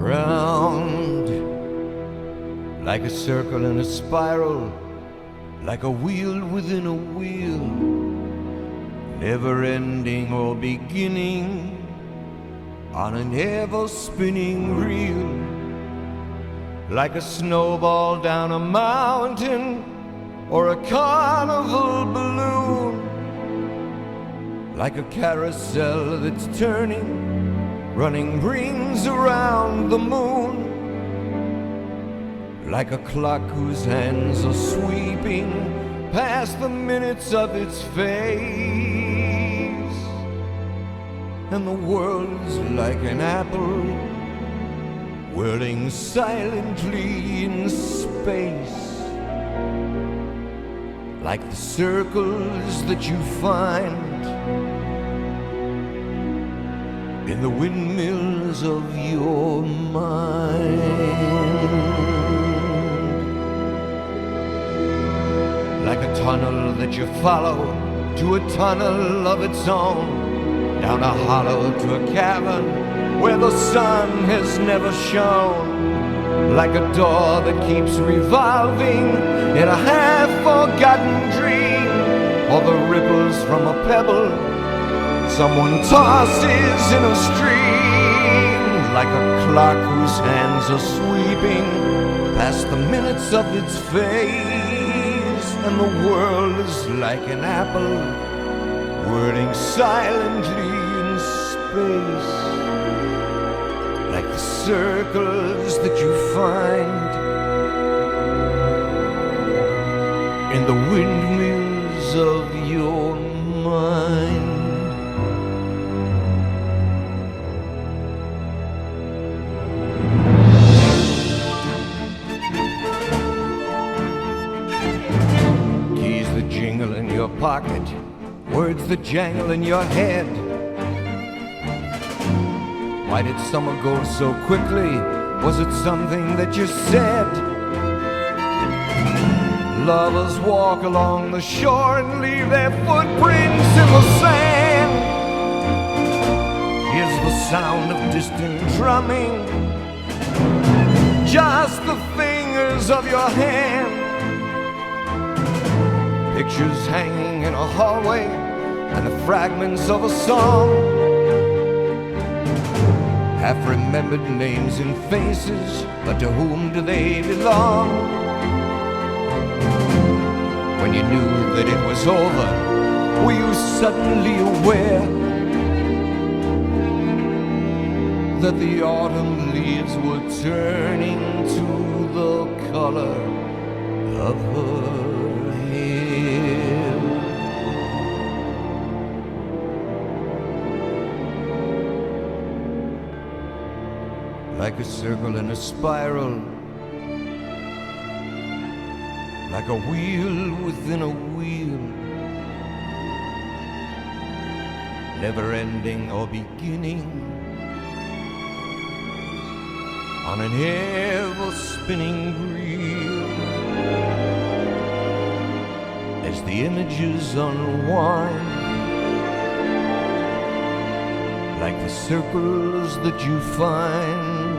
round, like a circle in a spiral, like a wheel within a wheel, never ending or beginning, on an ever-spinning reel, like a snowball down a mountain or a carnival balloon, like a carousel that's turning, running rings around the moon, like a clock whose hands are sweeping past the minutes of its face, and the world's like an apple whirling silently in space, like the circles that you find in the windmills of your mind, like a tunnel that you follow to a tunnel of its own, down a hollow to a cavern where the sun has never shone, like a door that keeps revolving in a half-forgotten dream, or the ripples from a pebble someone tosses in a stream, like a clock whose hands are sweeping past the minutes of its phase, and the world is like an apple whirling silently in space, like the circles that you find in the windmills of your mind. Keys that jingle in your pocket, words that jangle in your head. Why did summer go so quickly? Was it something that you said? Lovers walk along the shore and leave their footprints in the sand. Here's the sound of distant drumming, just the fingers of your hand. Pictures hanging in a hallway and the fragments of a song, half-remembered names and faces, but to whom do they belong? When you knew that it was over, were you suddenly aware that the autumn leaves were turning to the color of her hair? Like a circle in a spiral, like a wheel within a wheel, never ending or beginning, on an ever-spinning reel, as the images unwind, like the circles that you find